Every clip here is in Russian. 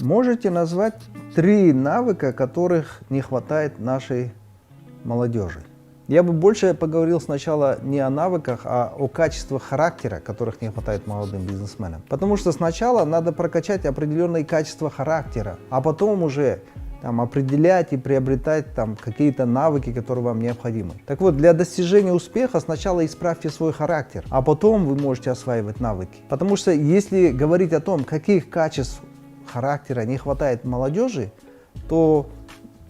Можете назвать 3 навыка, которых не хватает нашей молодежи? Я бы больше поговорил сначала не о навыках, а о качествах характера, которых не хватает молодым бизнесменам. Потому что сначала надо прокачать определенные качества характера, а потом уже определять и приобретать какие-то навыки, которые вам необходимы. Так вот, для достижения успеха сначала исправьте свой характер, а потом вы можете осваивать навыки. Потому что если говорить о том, каких качеств характера не хватает молодежи, то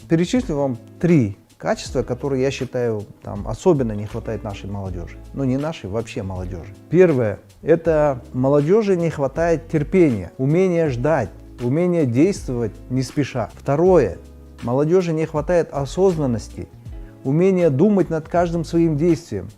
перечислю вам 3 качества, которые, я считаю, особенно не хватает нашей молодежи. Ну, не нашей, вообще молодежи. Первое, это молодежи не хватает терпения, умения ждать, умения действовать не спеша. Второе, молодежи не хватает осознанности, умения думать над каждым своим действием,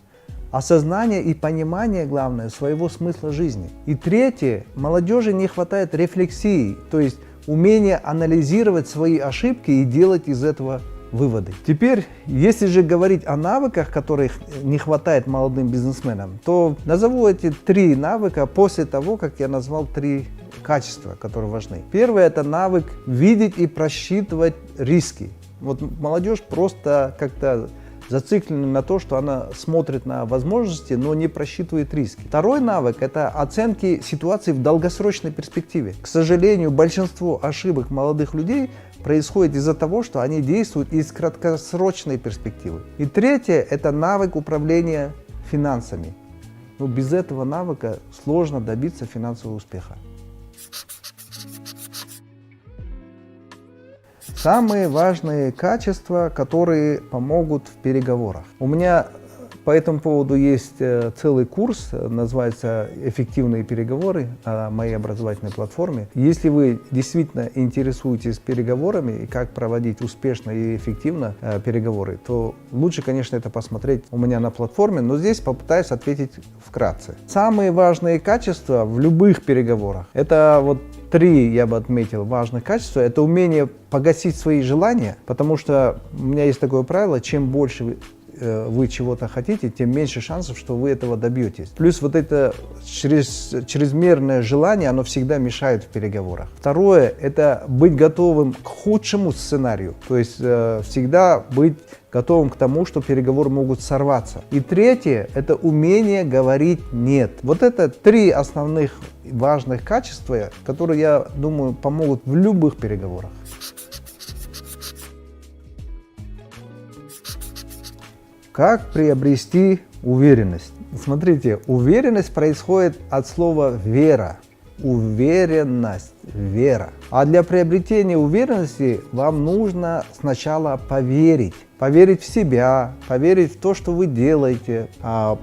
осознание и понимание, главное, своего смысла жизни. И третье, молодежи не хватает рефлексии, то есть умения анализировать свои ошибки и делать из этого выводы. Теперь, если же говорить о навыках, которых не хватает молодым бизнесменам, то назову эти 3 навыка после того, как я назвал 3 качества, которые важны. Первое – это навык видеть и просчитывать риски. Вот молодежь просто как-то зациклена на то, что она смотрит на возможности, но не просчитывает риски. Второй навык – это оценки ситуации в долгосрочной перспективе. К сожалению, большинство ошибок молодых людей происходит из-за того, что они действуют из краткосрочной перспективы. И третье – это навык управления финансами. Но без этого навыка сложно добиться финансового успеха. Самые важные качества, которые помогут в переговорах. У меня по этому поводу есть целый курс, называется «Эффективные переговоры» на моей образовательной платформе. Если вы действительно интересуетесь переговорами и как проводить успешно и эффективно переговоры, то лучше, конечно, это посмотреть у меня на платформе, но здесь попытаюсь ответить вкратце. Самые важные качества в любых переговорах – это вот 3, я бы отметил, важных качества. Это умение погасить свои желания, потому что у меня есть такое правило: чем больше вы чего-то хотите, тем меньше шансов, что вы этого добьетесь. Плюс вот это чрезмерное желание, оно всегда мешает в переговорах. Второе – это быть готовым к худшему сценарию, то есть всегда быть готовым к тому, что переговоры могут сорваться. И третье – это умение говорить «нет». Вот это 3 основных важных качества, которые, я думаю, помогут в любых переговорах. Как приобрести уверенность? Смотрите, уверенность происходит от слова «вера». Уверенность, вера. А для приобретения уверенности вам нужно сначала поверить. Поверить в себя, поверить в то, что вы делаете,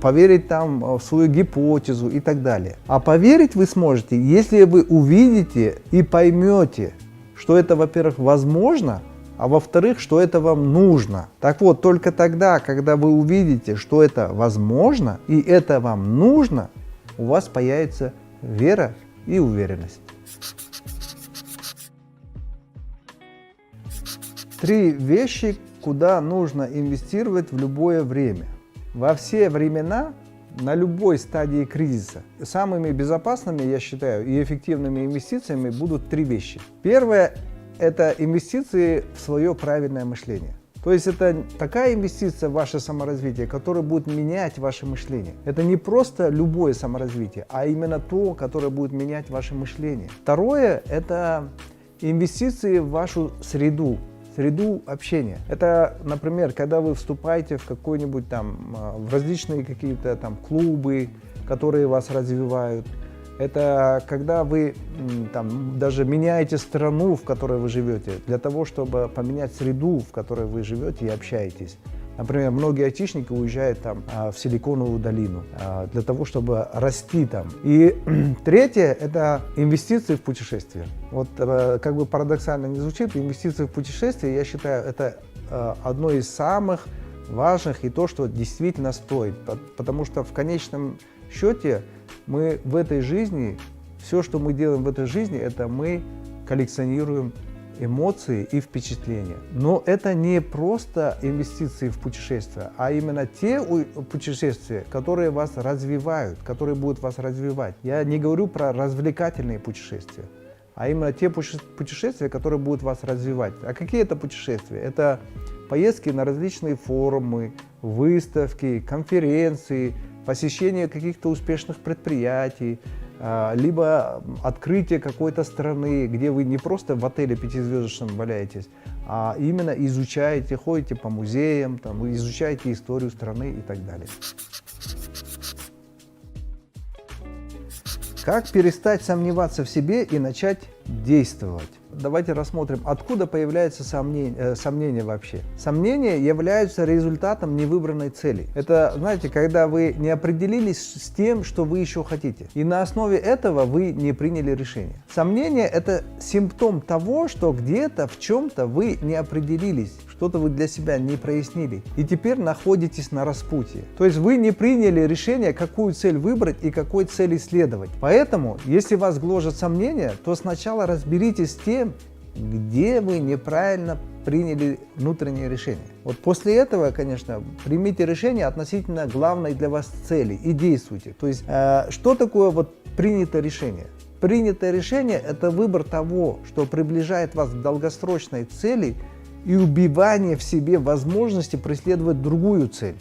поверить в свою гипотезу и так далее. А поверить вы сможете, если вы увидите и поймете, что это, во-первых, возможно, а во-вторых, что это вам нужно. Так вот, только тогда, когда вы увидите, что это возможно и это вам нужно, у вас появится вера и уверенность. 3 вещи, куда нужно инвестировать в любое время. Во все времена, на любой стадии кризиса, самыми безопасными, я считаю, и эффективными инвестициями будут 3 вещи. Первое – это инвестиции в свое правильное мышление. То есть это такая инвестиция в ваше саморазвитие, которая будет менять ваше мышление. Это не просто любое саморазвитие, а именно то, которое будет менять ваше мышление. Второе – это инвестиции в вашу среду общения. Это, например, когда вы вступаете в какой-нибудь в различные какие-то клубы, которые вас развивают. Это когда вы даже меняете страну, в которой вы живете, для того, чтобы поменять среду, в которой вы живете и общаетесь. Например, многие айтишники уезжают в Силиконовую долину для того, чтобы расти там. И третье – это инвестиции в путешествия. Вот как бы парадоксально не звучит, инвестиции в путешествия, я считаю, это одно из самых важных и то, что действительно стоит. Потому что в конечном счете мы в этой жизни, все, что мы делаем в этой жизни, это мы коллекционируем эмоции и впечатления. Но это не просто инвестиции в путешествия, а именно те путешествия, которые вас развивают, которые будут вас развивать. Я не говорю про развлекательные путешествия, а именно те путешествия, которые будут вас развивать. А какие это путешествия? Это поездки на различные форумы, выставки, конференции, посещение каких-то успешных предприятий, либо открытие какой-то страны, где вы не просто в отеле пятизвездочном валяетесь, а именно изучаете, ходите по музеям, там, вы изучаете историю страны и так далее. Как перестать сомневаться в себе и начать действовать? Давайте рассмотрим, откуда появляется сомнение вообще. Сомнения являются результатом невыбранной цели. Это, знаете, когда вы не определились с тем, что вы еще хотите. И на основе этого вы не приняли решение. Сомнение – это симптом того, что где-то, в чем-то вы не определились, что-то вы для себя не прояснили. И теперь находитесь на распутье. То есть вы не приняли решение, какую цель выбрать и какой цели следовать. Поэтому, если вас гложет сомнения, то сначала разберитесь с тем, где вы неправильно приняли внутреннее решение. Вот после этого, конечно, примите решение относительно главной для вас цели и действуйте. То есть, что такое вот принятое решение? Принятое решение – это выбор того, что приближает вас к долгосрочной цели и убивание в себе возможности преследовать другую цель.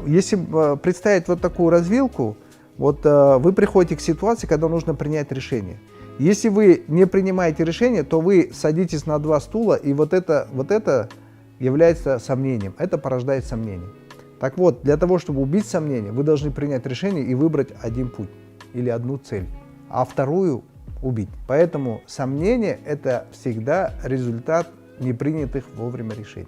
Если представить вот такую развилку, вот вы приходите к ситуации, когда нужно принять решение. Если вы не принимаете решение, то вы садитесь на два стула, и вот это является сомнением, это порождает сомнение. Так вот, для того, чтобы убить сомнение, вы должны принять решение и выбрать один путь или одну цель, а вторую убить. Поэтому сомнение – это всегда результат непринятых вовремя решений.